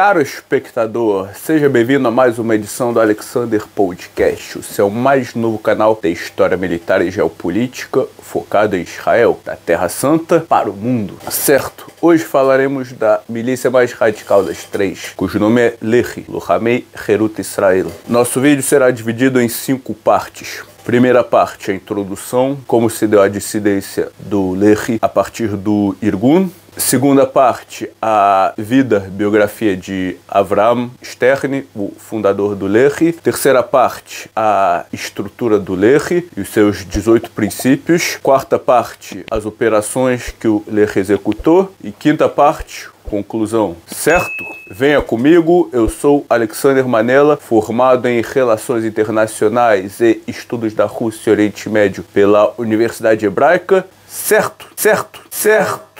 Caro espectador, seja bem-vindo a mais uma edição do Alexander Podcast, o seu mais novo canal de história militar e geopolítica focado em Israel, da Terra Santa para o mundo. Certo, hoje falaremos da milícia mais radical das três, cujo nome é Lehi, Lohamei Herut Israel. Nosso vídeo será dividido em 5 partes. Primeira parte, a introdução, como se deu a dissidência do Lehi a partir do Irgun. Segunda parte, a vida, biografia de Avram Stern, o fundador do Lehi. Terceira parte, a estrutura do Lehi e os seus 18 princípios. Quarta parte, as operações que o Lehi executou. E quinta parte, conclusão. Certo? Venha comigo, eu sou Alexander Manella, formado em Relações Internacionais e Estudos da Rússia e Oriente Médio pela Universidade Hebraica. Certo? Certo? Certo?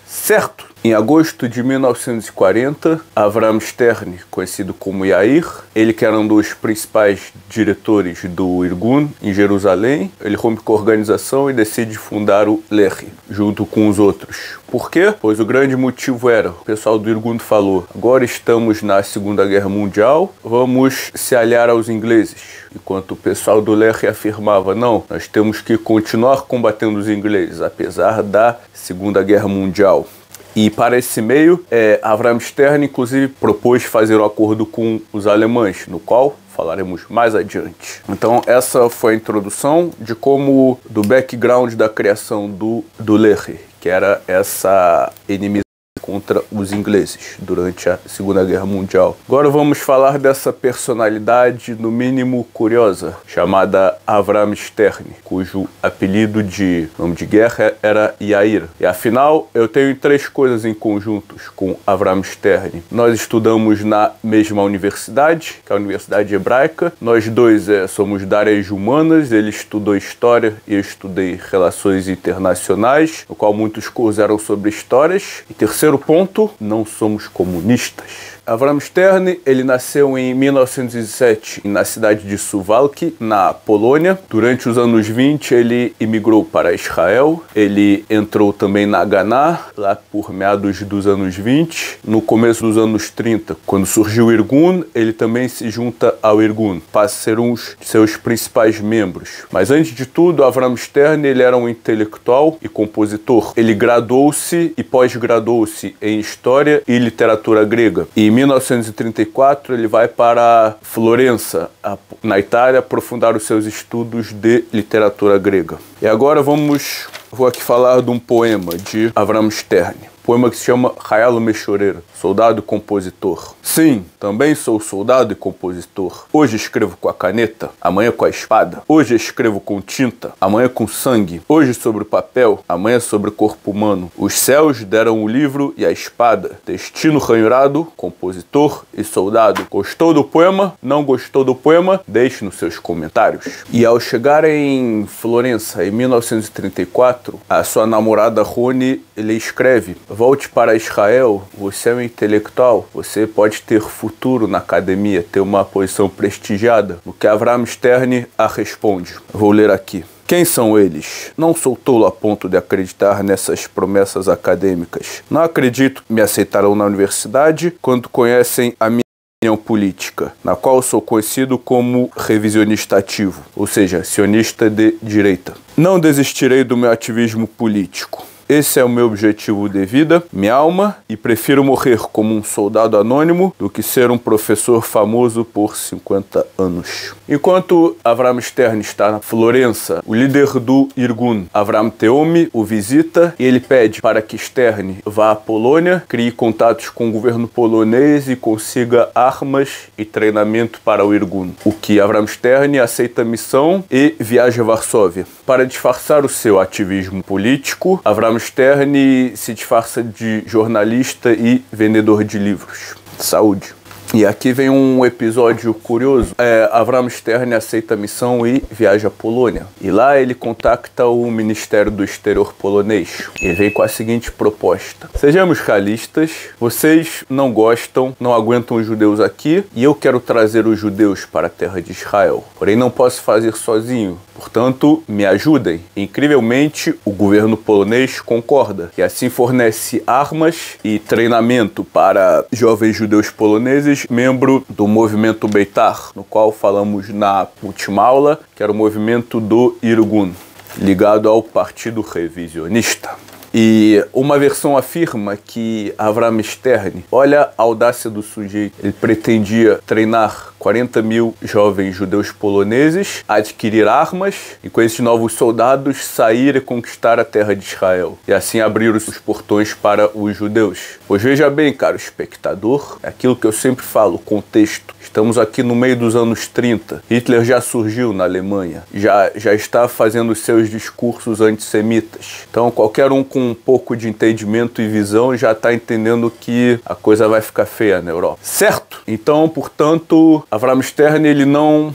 Certo. Em agosto de 1940, Avram Stern, conhecido como Yair, ele que era um dos principais diretores do Irgun em Jerusalém, ele rompe com a organização e decide fundar o Lehi, junto com os outros. Por quê? Pois o grande motivo era, o pessoal do Irgun falou, agora estamos na Segunda Guerra Mundial, vamos se aliar aos ingleses. Enquanto o pessoal do Lehi afirmava, não, nós temos que continuar combatendo os ingleses, apesar da Segunda Guerra Mundial. E para esse meio, Avram Stern, inclusive, propôs fazer um acordo com os alemães, no qual falaremos mais adiante. Então, essa foi a introdução de como, do background da criação do Lehi, que era essa inimizade contra os ingleses durante a Segunda Guerra Mundial. Agora vamos falar dessa personalidade, no mínimo curiosa, chamada Avram Stern, cujo apelido de nome de guerra era Yair. E afinal, eu tenho 3 coisas em conjuntos com Avram Stern. Nós estudamos na mesma universidade, que é a Universidade Hebraica. Nós dois somos da área de humanas, ele estudou História e eu estudei Relações Internacionais, no qual muitos cursos eram sobre histórias. E terceiro ponto, não somos comunistas. Avram Stern, ele nasceu em 1907 na cidade de Suwałki, na Polônia. Durante os anos 20, ele imigrou para Israel. Ele entrou também na Haganah, lá por meados dos anos 20. No começo dos anos 30, quando surgiu o Irgun, ele também se junta ao Irgun, passa a ser um de seus principais membros. Mas antes de tudo, Avram Stern, ele era um intelectual e compositor. Ele graduou-se e pós-graduou-se em História e Literatura Grega. E em 1934, ele vai para Florença, na Itália, aprofundar os seus estudos de literatura grega. E agora vou aqui falar de um poema de Avram Stern. Poema que se chama Hayal Meshorer, soldado e compositor. Sim, também sou soldado e compositor. Hoje escrevo com a caneta, amanhã com a espada. Hoje escrevo com tinta, amanhã com sangue. Hoje sobre o papel, amanhã sobre o corpo humano. Os céus deram o livro e a espada. Destino ranhurado, compositor e soldado. Gostou do poema? Não gostou do poema? Deixe nos seus comentários. E ao chegar em Florença, em 1934, a sua namorada Roni, ele escreve: volte para Israel, você é um intelectual, você pode ter futuro na academia, ter uma posição prestigiada. O que Avram Stern a responde. Vou ler aqui. Quem são eles? Não sou tolo a ponto de acreditar nessas promessas acadêmicas. Não acredito que me aceitarão na universidade quando conhecem a minha opinião política, na qual sou conhecido como revisionista ativo, ou seja, sionista de direita. Não desistirei do meu ativismo político. Esse é o meu objetivo de vida, minha alma, e prefiro morrer como um soldado anônimo do que ser um professor famoso por 50 anos. Enquanto Avram Stern está na Florença, o líder do Irgun, Avram Teomi, o visita e ele pede para que Stern vá à Polônia, crie contatos com o governo polonês e consiga armas e treinamento para o Irgun. O que Avram Stern aceita a missão e viaja a Varsóvia. Para disfarçar o seu ativismo político, Avram Stern se disfarça de jornalista e vendedor de livros. Saúde. E aqui vem um episódio curioso. Avram Stern aceita a missão e viaja à Polônia. E lá ele contacta o Ministério do Exterior polonês. Ele vem com a seguinte proposta: sejamos realistas, vocês não gostam, não aguentam os judeus aqui, e eu quero trazer os judeus para a terra de Israel. Porém, não posso fazer sozinho. Portanto, me ajudem. Incrivelmente, o governo polonês concorda e assim fornece armas e treinamento para jovens judeus poloneses, membro do movimento Beitar, no qual falamos na última aula, que era o movimento do Irgun, ligado ao Partido Revisionista. E uma versão afirma que Avram Stern, olha a audácia do sujeito, ele pretendia treinar 40 mil jovens judeus poloneses, adquirir armas e com esses novos soldados sair e conquistar a terra de Israel. E assim abrir os portões para os judeus. Pois veja bem, caro espectador, é aquilo que eu sempre falo, contexto. Estamos aqui no meio dos anos 30. Hitler já surgiu na Alemanha, já está fazendo seus discursos antissemitas. Então qualquer um com um pouco de entendimento e visão já está entendendo que a coisa vai ficar feia na Europa. Certo? Então, portanto, Avram Stern, ele não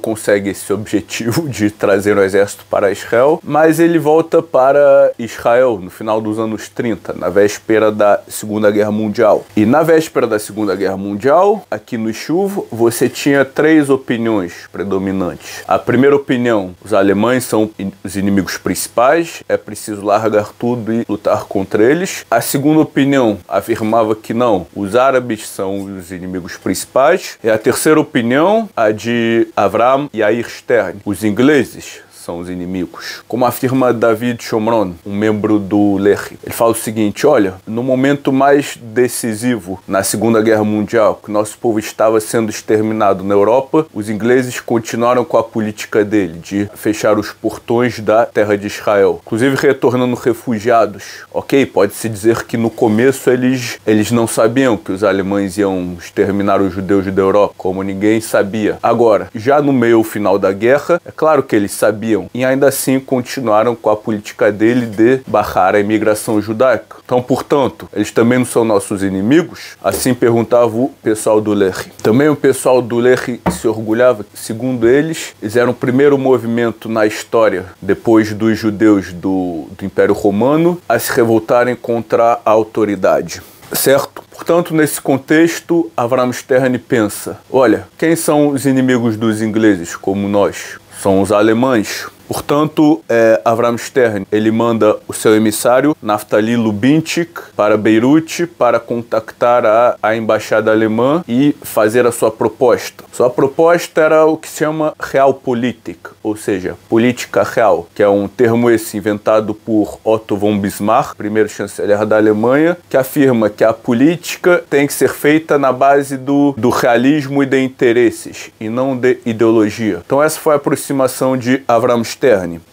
consegue esse objetivo de trazer o exército para Israel, mas ele volta para Israel no final dos anos 30, na véspera da Segunda Guerra Mundial. E na véspera da Segunda Guerra Mundial, aqui no Chuvo, você tinha três opiniões predominantes. A primeira opinião: os alemães são os inimigos principais, é preciso largar tudo e lutar contra eles. A segunda opinião afirmava que não, os árabes são os inimigos principais. E a terceira opinião, a de Avram Yair Stern, os ingleses são os inimigos. Como afirma David Shomron, um membro do Lehi. Ele fala o seguinte: olha, no momento mais decisivo na Segunda Guerra Mundial, que nosso povo estava sendo exterminado na Europa, os ingleses continuaram com a política dele de fechar os portões da terra de Israel, inclusive retornando refugiados. Ok, pode-se dizer que no começo eles não sabiam que os alemães iam exterminar os judeus da Europa, como ninguém sabia. Agora, já no meio final da guerra, é claro que eles sabiam, e ainda assim continuaram com a política dele de barrar a imigração judaica. Então, portanto, eles também não são nossos inimigos? Assim perguntava o pessoal do Lehi. Também o pessoal do Lehi se orgulhava, segundo eles eram o primeiro movimento na história, depois dos judeus do Império Romano, a se revoltarem contra a autoridade. Certo? Portanto, nesse contexto, Avram Stern pensa: olha, quem são os inimigos dos ingleses como nós? São os alemães. Portanto, Avram Stern, ele manda o seu emissário, Naftali Lubinczyk, para Beirute para contactar a embaixada alemã e fazer a sua proposta. Sua proposta era o que se chama Realpolitik, ou seja, política real, que é um termo esse inventado por Otto von Bismarck, primeiro chanceler da Alemanha, que afirma que a política tem que ser feita na base do realismo e de interesses, e não de ideologia. Então essa foi a aproximação de Avram Stern.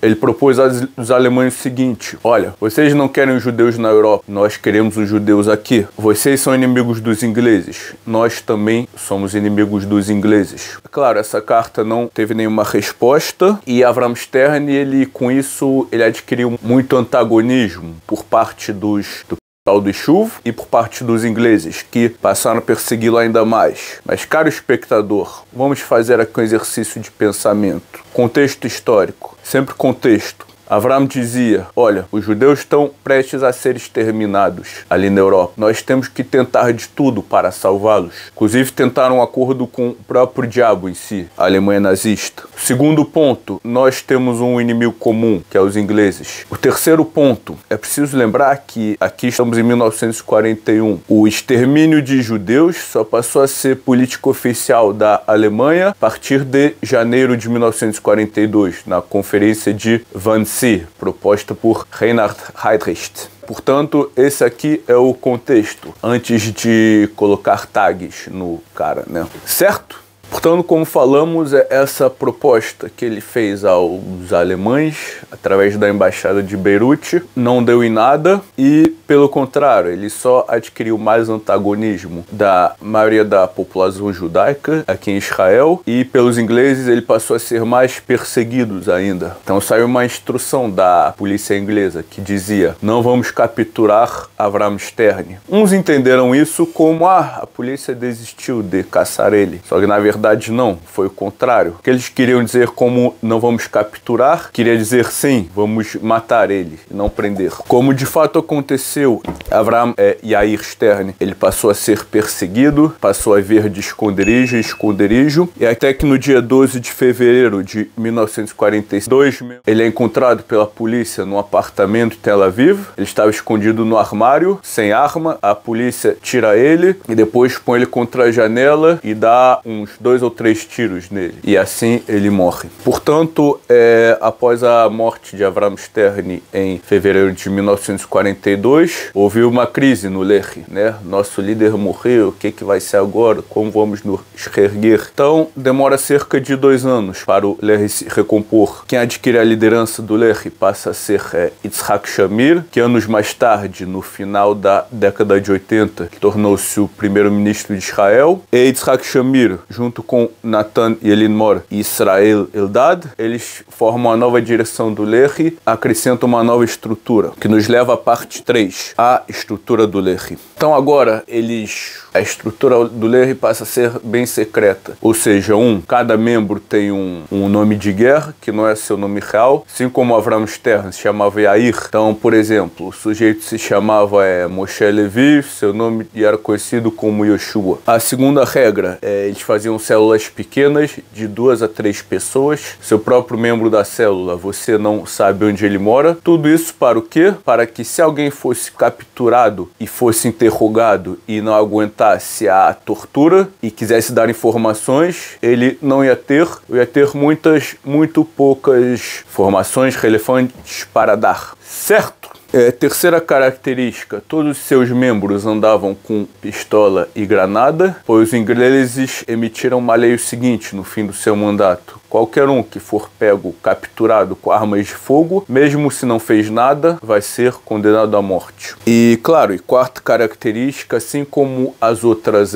Ele propôs aos alemães o seguinte: olha, vocês não querem os judeus na Europa, nós queremos os judeus aqui. Vocês são inimigos dos ingleses, nós também somos inimigos dos ingleses. Claro, essa carta não teve nenhuma resposta e Avram Stern, com isso, ele adquiriu muito antagonismo por parte do Chuv e por parte dos ingleses, que passaram a persegui-lo ainda mais. Mas, caro espectador, vamos fazer aqui um exercício de pensamento. Contexto histórico, sempre contexto. Avram dizia: olha, os judeus estão prestes a ser exterminados ali na Europa. Nós temos que tentar de tudo para salvá-los. Inclusive tentaram um acordo com o próprio diabo em si, a Alemanha nazista. Segundo ponto, nós temos um inimigo comum, que é os ingleses. O terceiro ponto, é preciso lembrar que aqui estamos em 1941. O extermínio de judeus só passou a ser política oficial da Alemanha a partir de janeiro de 1942, na Conferência de Wannsee, proposta por Reinhard Heydrich. Portanto, esse aqui é o contexto, antes de colocar tags no cara, né? Certo? Portanto, como falamos, essa proposta que ele fez aos alemães, através da embaixada de Beirute, não deu em nada e pelo contrário, ele só adquiriu mais antagonismo da maioria da população judaica aqui em Israel, e pelos ingleses ele passou a ser mais perseguido ainda. Então saiu uma instrução da polícia inglesa que dizia: não vamos capturar Avram Stern. Uns entenderam isso como a polícia desistiu de caçar ele. Só que na verdade não, foi o contrário. O que eles queriam dizer como não vamos capturar, queria dizer sim, vamos matar ele e não prender. Como de fato aconteceu, Avram Yair Stern, ele passou a ser perseguido, passou a vir de esconderijo em esconderijo, e até que no dia 12 de fevereiro de 1942, ele é encontrado pela polícia num apartamento em Tel Aviv. Ele estava escondido no armário, sem arma. A polícia tira ele e depois põe ele contra a janela e dá uns 2 ou 3 tiros nele. E assim ele morre. Portanto, após a morte de Avram Stern em fevereiro de 1942, houve uma crise no Lehi, né? Nosso líder morreu, o que vai ser agora? Como vamos nos reerguer? Então, demora cerca de 2 anos para o Lehi se recompor. Quem adquire a liderança do Lehi passa a ser Yitzhak Shamir, que anos mais tarde, no final da década de 80, tornou-se o primeiro-ministro de Israel. E Yitzhak Shamir, junto com Natan Yelinmor e Israel Eldad, eles formam a nova direção do Lehi, acrescentam uma nova estrutura, que nos leva à parte 3, a estrutura do Lehi. Então agora, a estrutura do Lehi passa a ser bem secreta. Ou seja, cada membro tem um nome de guerra, que não é seu nome real, assim como Avram Stern se chamava Yair. Então, por exemplo, o sujeito se chamava Moshe Levi, seu nome era conhecido como Yoshua. A segunda regra, eles faziam células pequenas, de 2 a 3 pessoas. Seu próprio membro da célula, você não sabe onde ele mora. Tudo isso para o quê? Para que se alguém fosse capturado e fosse interrogado e não aguentasse a tortura e quisesse dar informações, ele não ia ter muito poucas informações relevantes para dar. Certo? Terceira característica, todos os seus membros andavam com pistola e granada, pois os ingleses emitiram uma lei seguinte no fim do seu mandato: qualquer um que for pego, capturado com armas de fogo, mesmo se não fez nada, vai ser condenado à morte. E claro, quarta característica, assim como as outras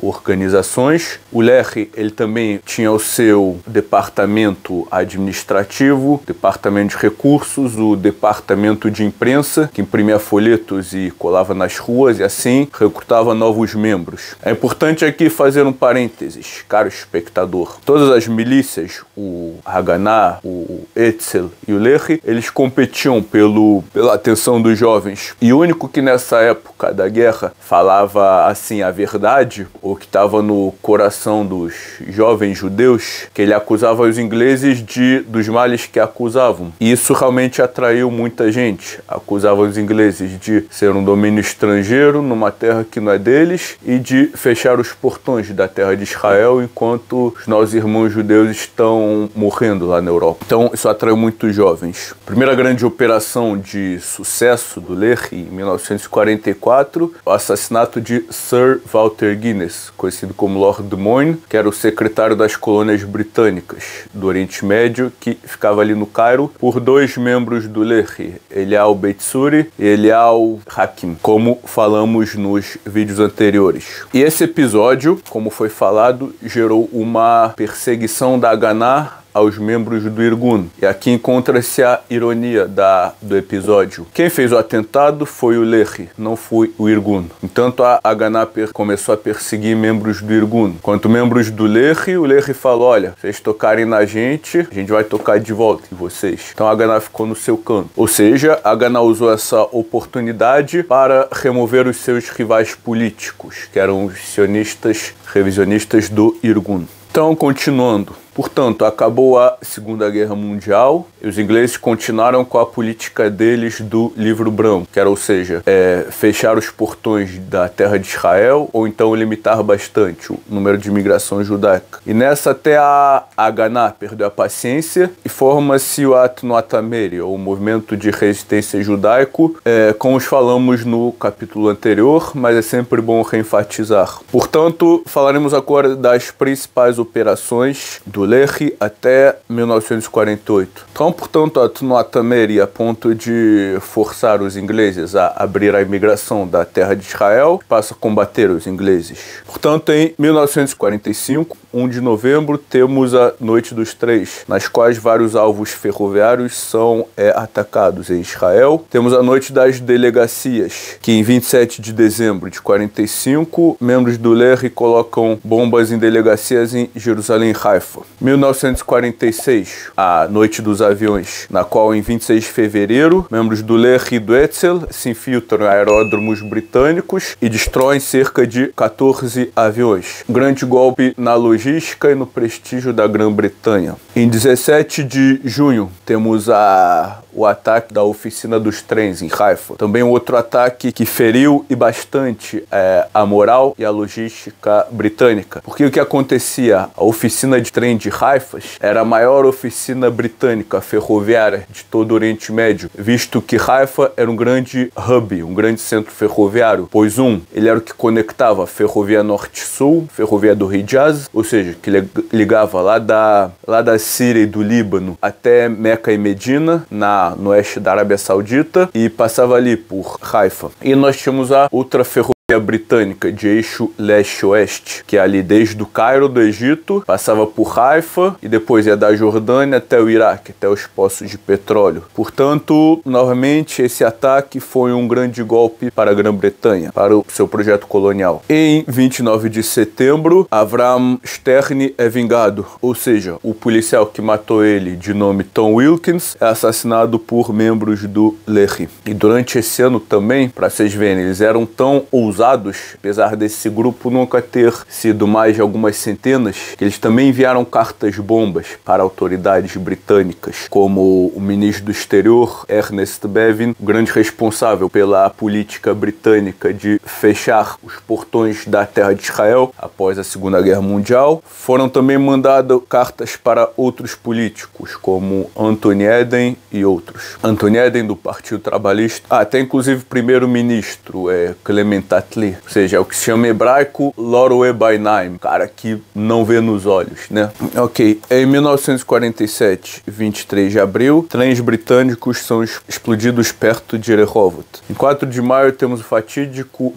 organizações, o Lehi, ele também tinha o seu departamento administrativo, departamento de recursos, o departamento de imprensa, que imprimia folhetos e colava nas ruas e assim recrutava novos membros. É importante aqui fazer um parênteses, caro espectador. Todas as milícias, o Haganah, o Etzel e o Lehi, eles competiam pela atenção dos jovens. E o único que nessa época da guerra falava assim a verdade, ou que estava no coração dos jovens judeus, que ele acusava os ingleses dos males que acusavam. E isso realmente atraiu muita gente. Acusava os ingleses de ser um domínio estrangeiro numa terra que não é deles e de fechar os portões da terra de Israel enquanto os nossos irmãos judeus estão morrendo lá na Europa. Então isso atraiu muitos jovens. Primeira grande operação de sucesso do Lehi em 1944, o assassinato de Sir Walter Guinness, conhecido como Lord Des Moines, que era o secretário das colônias britânicas do Oriente Médio, que ficava ali no Cairo, por 2 membros do Lehi, Eliyahu Beit-Suri e Eliyahu Hakim, como falamos nos vídeos anteriores. E esse episódio, como foi falado, gerou uma perseguição da Haganah aos membros do Irgun. E aqui encontra-se a ironia do episódio. Quem fez o atentado foi o Lehi, não foi o Irgun. Entanto, a Haganah começou a perseguir membros do Irgun. Quanto membros do Lehi, o Lehi falou: olha, vocês tocarem na gente, a gente vai tocar de volta em vocês. Então a Haganah ficou no seu canto. Ou seja, a Haganah usou essa oportunidade para remover os seus rivais políticos, que eram os sionistas revisionistas do Irgun. Então, continuando. Portanto, acabou a Segunda Guerra Mundial e os ingleses continuaram com a política deles do livro branco, que era, ou seja, fechar os portões da terra de Israel ou então limitar bastante o número de imigração judaica. E nessa até a Haganah perdeu a paciência e forma-se o Atnot HaMeri, ou o movimento de resistência judaico, como falamos no capítulo anterior, mas é sempre bom reenfatizar. Portanto, falaremos agora das principais operações do Lehi até 1948. Então, portanto, a Tamer ia a ponto de forçar os ingleses a abrir a imigração da terra de Israel, passa a combater os ingleses. Portanto, em 1945, 1 de novembro, temos a Noite dos Três, nas quais vários alvos ferroviários são atacados em Israel. Temos a Noite das Delegacias, que em 27 de dezembro de 45, membros do Lehi colocam bombas em delegacias em Jerusalém e Haifa. 1946, a Noite dos Aviões, na qual em 26 de fevereiro, membros do Lehi e do Etzel se infiltram em aeródromos britânicos e destroem cerca de 14 aviões. Um grande golpe na logística e no prestígio da Grã-Bretanha. Em 17 de junho, temos o ataque da oficina dos trens em Haifa. Também um outro ataque que feriu e bastante a moral e a logística britânica. Porque o que acontecia? A oficina de trem de Haifa era a maior oficina britânica ferroviária de todo o Oriente Médio, visto que Haifa era um grande hub, um grande centro ferroviário, pois ele era o que conectava a ferrovia norte-sul, ferrovia do Hijaz, ou seja, que ligava lá da Síria e do Líbano até Meca e Medina, no oeste da Arábia Saudita, e passava ali por Haifa. E nós tínhamos a outra ferrovia britânica de eixo leste-oeste, que é ali desde o Cairo, do Egito, passava por Haifa e depois ia da Jordânia até o Iraque, até os poços de petróleo. Portanto, novamente, esse ataque foi um grande golpe para a Grã-Bretanha, para o seu projeto colonial. Em 29 de setembro, Avram Stern é vingado, ou seja, o policial que matou ele, de nome Tom Wilkins, é assassinado por membros do Lehi. E durante esse ano também, para vocês verem, eles eram tão ousados, apesar desse grupo nunca ter sido mais de algumas centenas, que eles também enviaram cartas-bombas para autoridades britânicas, como o ministro do exterior, Ernest Bevin, o grande responsável pela política britânica de fechar os portões da terra de Israel após a Segunda Guerra Mundial. Foram também mandadas cartas para outros políticos, como Anthony Eden e outros. Anthony Eden, do Partido Trabalhista, até inclusive primeiro-ministro Clement Attlee, ou seja, é o que se chama em hebraico Loroe Bainaim, cara que não vê nos olhos, né? Ok, em 1947, 23 de abril, trens britânicos são explodidos perto de Rehovot. Em 4 de maio temos o fatídico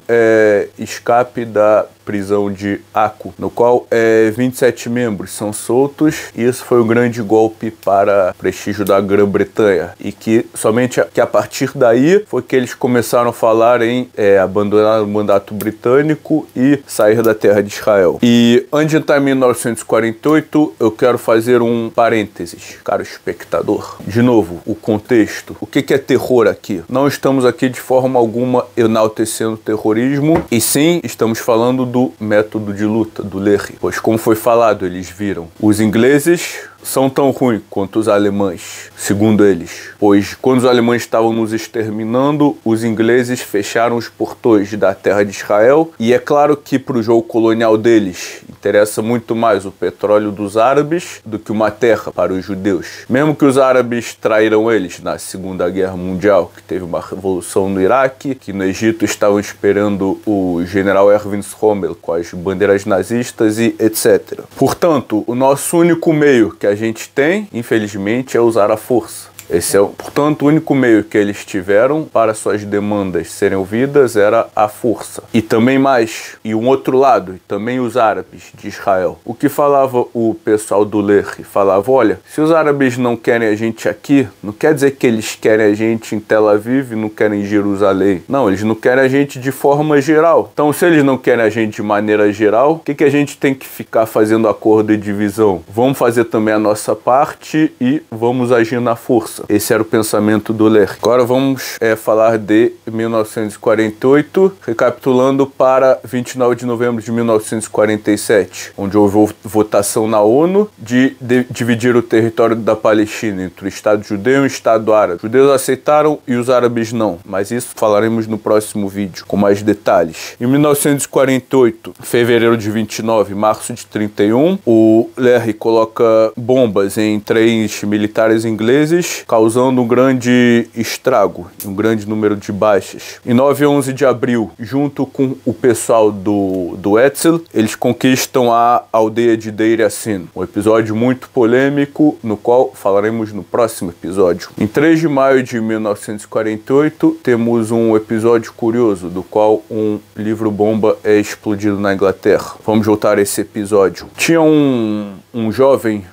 escape da prisão de Akko, no qual 27 membros são soltos, e isso foi um grande golpe para o prestígio da Grã-Bretanha, e que somente a partir daí foi que eles começaram a falar em abandonar o mandato britânico e sair da terra de Israel. E antes de entrar em 1948, eu quero fazer um parênteses, caro espectador. De novo, o contexto. O que é terror aqui? Não estamos aqui de forma alguma enaltecendo o terrorismo, e sim, estamos falando do método de luta do Lehi, pois, como foi falado, eles viram os ingleses são tão ruins quanto os alemães, segundo eles, pois quando os alemães estavam nos exterminando, os ingleses fecharam os portões da terra de Israel, e é claro que para o jogo colonial deles interessa muito mais o petróleo dos árabes do que uma terra para os judeus. Mesmo que os árabes traíram eles na Segunda Guerra Mundial, que teve uma revolução no Iraque, que no Egito estavam esperando o general Erwin Rommel com as bandeiras nazistas e etc. Portanto, o nosso único meio que a gente tem, infelizmente, é usar a força. Esse é, portanto, o único meio que eles tiveram para suas demandas serem ouvidas era a força. E também mais, e um outro lado, também os árabes de Israel. O que falava o pessoal do Lehi? Falava, olha, se os árabes não querem a gente aqui, não quer dizer que eles querem a gente em Tel Aviv e não querem em Jerusalém. Não, eles não querem a gente de forma geral. Então, se eles não querem a gente de maneira geral, o que a gente tem que ficar fazendo acordo e divisão? Vamos fazer também a nossa parte e vamos agir na força. Esse era o pensamento do Lehi. Agora vamos falar de 1948, recapitulando para 29 de novembro de 1947, onde houve votação na ONU de dividir o território da Palestina entre o Estado judeu e o Estado árabe. Os judeus aceitaram e os árabes não, mas isso falaremos no próximo vídeo, com mais detalhes. Em 1948, fevereiro de 29, março de 31, o Lehi coloca bombas em trens militares ingleses causando um grande estrago, um grande número de baixas. Em 9 e 11 de abril, junto com o pessoal do Etzel, eles conquistam a aldeia de Deir Yassin, um episódio muito polêmico, no qual falaremos no próximo episódio. Em 3 de maio de 1948, temos um episódio curioso, do qual um livro-bomba é explodido na Inglaterra. Vamos voltar a esse episódio. Tinha um jovem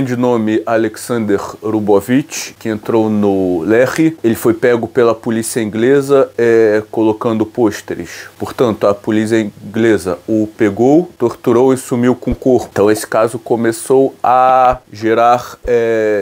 de nome Alexander Rubovich, que entrou no Lehre. Ele foi pego pela polícia inglesa colocando pôsteres. Portanto, a polícia inglesa o pegou, torturou e sumiu com o corpo. Então esse caso começou a gerar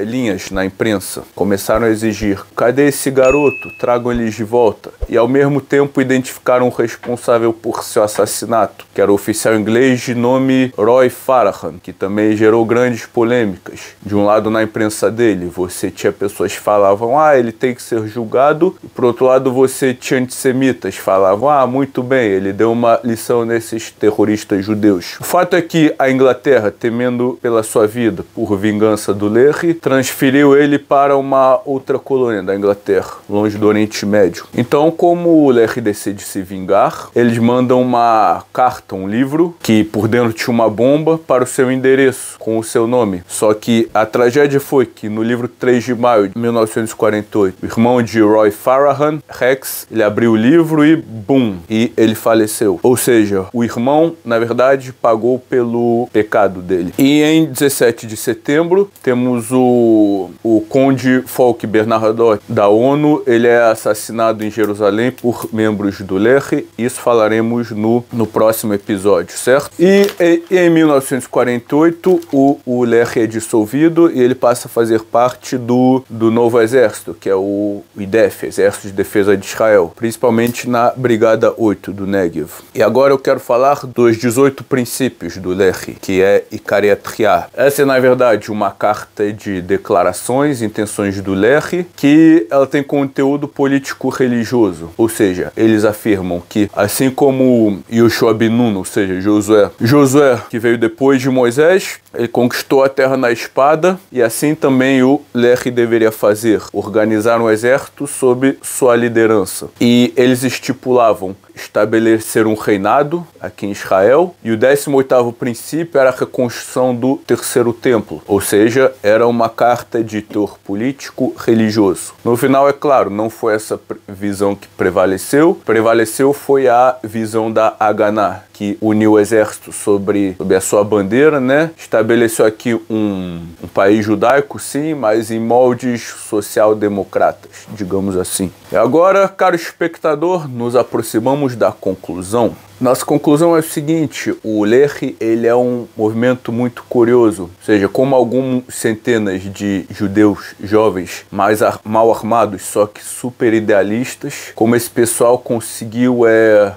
linhas na imprensa. Começaram a exigir: cadê esse garoto? Tragam eles de volta. E ao mesmo tempo identificaram o responsável por seu assassinato, que era o oficial inglês de nome Roy Farahan, que também gerou grandes polêmicas. De um lado, na imprensa dele, você tinha pessoas que falavam: ele tem que ser julgado, e por outro lado você tinha antissemitas que falavam: muito bem, ele deu uma lição nesses terroristas judeus. O fato é que a Inglaterra, temendo pela sua vida por vingança do Lehre, transferiu ele para uma outra colônia da Inglaterra, longe do Oriente Médio. Então, como o Lehre decide se vingar, eles mandam uma carta, um livro, que por dentro tinha uma bomba, para o seu endereço, com o seu nome. Só que a tragédia foi que no livro 3 de maio de 1948, o irmão de Roy Farahan, Rex, ele abriu o livro e bum! E ele faleceu. Ou seja, o irmão, na verdade, pagou pelo pecado dele. E em 17 de setembro, temos o conde Folke Bernadotte da ONU. Ele é assassinado em Jerusalém por membros do Lehre. Isso falaremos no próximo episódio, certo? E em 1948, o Lehre é dissolvido e ele passa a fazer parte do novo exército, que é o IDEF, Exército de Defesa de Israel, principalmente na Brigada 8 do Negev. E agora eu quero falar dos 18 princípios do Lehre, que é Ikariat Hia. Essa é, na verdade, uma carta de declarações, intenções do Lehre, que ela tem conteúdo político-religioso. Ou seja, eles afirmam que, assim como Yoshua ben Nun, ou seja, Josué, que veio depois de Moisés, ele conquistou a terra na espada, e assim também o Lehre deveria fazer, organizar um exército sob sua liderança. E eles estipulavam estabelecer um reinado aqui em Israel, e o 18º princípio era a reconstrução do terceiro templo, ou seja, era uma carta de teor político religioso. No final, é claro, não foi essa visão que prevaleceu foi a visão da Haganah, que uniu o exército sob a sua bandeira, né? Estabeleceu aqui um país judaico, sim, mas em moldes social-democratas, digamos assim. E agora, caro espectador, nos aproximamos da conclusão. Nossa conclusão é o seguinte: o Lehre, ele é um movimento muito curioso, ou seja, como algumas centenas de judeus jovens mal armados, só que super idealistas, como esse pessoal conseguiu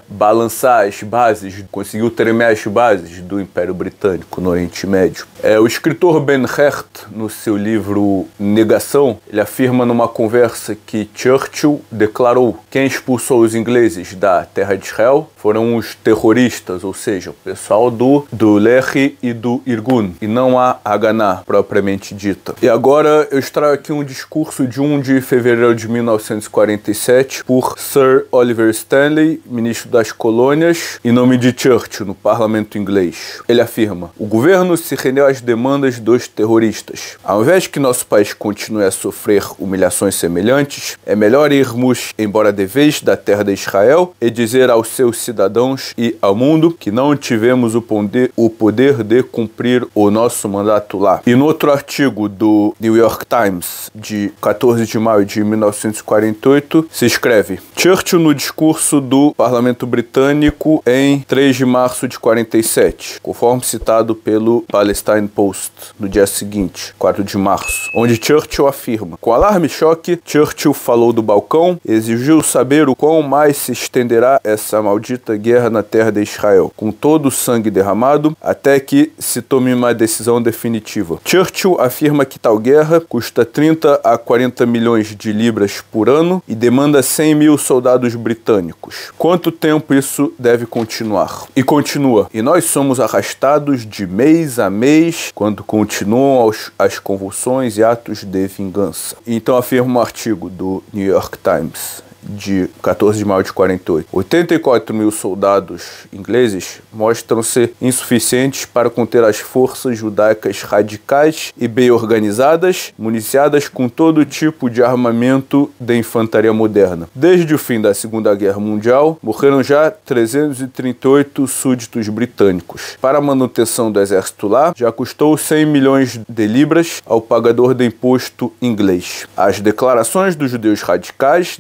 balançar as bases, conseguiu tremer as bases do Império Britânico no Oriente Médio. O escritor Ben Hert, no seu livro Negação, ele afirma numa conversa que Churchill declarou: quem expulsou os ingleses da terra de Israel foram os terroristas, ou seja, o pessoal do Lehre e do Irgun, e não a Haganah propriamente dita. E agora eu extraio aqui um discurso de 1 de fevereiro de 1947 por Sir Oliver Stanley, ministro das colônias, em nome de Churchill no parlamento inglês. Ele afirma: o governo se rendeu às demandas dos terroristas. Ao invés que nosso país continue a sofrer humilhações semelhantes, é melhor irmos embora de vez da terra de Israel e dizer aos seus cidadãos e ao mundo que não tivemos o poder de cumprir o nosso mandato lá. E no outro artigo do New York Times, de 14 de maio de 1948, se escreve: Churchill no discurso do parlamento britânico em 3 de março de 47, conforme citado pelo Palestine Post, no dia seguinte, 4 de março, onde Churchill afirma: com alarme e choque, Churchill falou do balcão, exigiu saber o quão mais se estenderá essa maldita guerra na terra de Israel, com todo o sangue derramado, até que se tome uma decisão definitiva. Churchill afirma que tal guerra custa 30 a 40 milhões de libras por ano e demanda 100 mil soldados britânicos. Quanto tempo isso deve continuar? E continua. E nós somos arrastados de mês a mês quando continuam as convulsões e atos de vingança. Então afirma um artigo do New York Times de 14 de maio de 48. 84 mil soldados ingleses mostram-se insuficientes para conter as forças judaicas radicais e bem organizadas, municiadas com todo tipo de armamento de infantaria moderna. Desde o fim da Segunda Guerra Mundial, morreram já 338 súditos britânicos. Para a manutenção do exército lá, já custou 100 milhões de libras ao pagador de imposto inglês. As declarações dos judeus radicais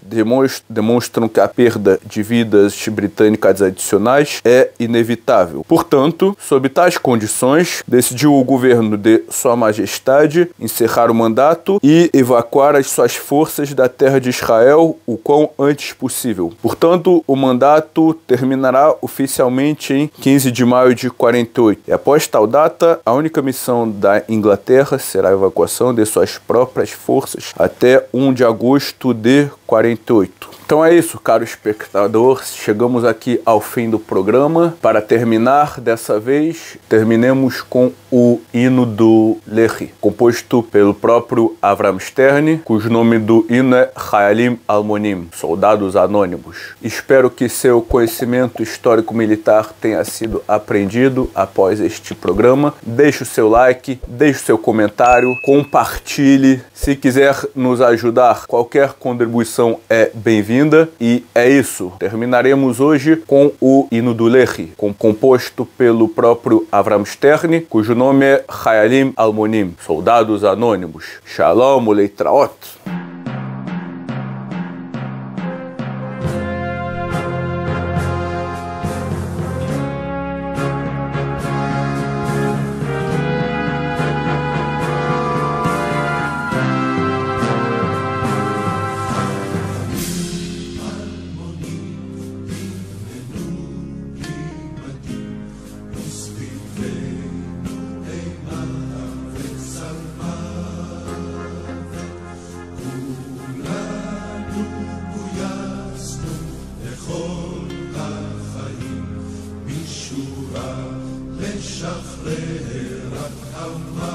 demonstram que a perda de vidas britânicas adicionais é inevitável. Portanto, sob tais condições, decidiu o governo de Sua Majestade encerrar o mandato e evacuar as suas forças da terra de Israel o quão antes possível. Portanto, o mandato terminará oficialmente em 15 de maio de 48. E após tal data, a única missão da Inglaterra será a evacuação de suas próprias forças até 1 de agosto de 48. Então é isso, caro espectador, chegamos aqui ao fim do programa. Para terminar, dessa vez, terminemos com o hino do Lehi, composto pelo próprio Avram Stern, cujo nome do hino é Hayalim Almonim, Soldados Anônimos. Espero que seu conhecimento histórico-militar tenha sido aprendido após este programa. Deixe o seu like, deixe o seu comentário, compartilhe. Se quiser nos ajudar, qualquer contribuição é bem-vinda. E é isso. Terminaremos hoje com o hino do Lehi, composto pelo próprio Avram Stern, cujo nome é Hayalim Almonim, Soldados Anônimos. Shalom Uleitraot. לשחרר רק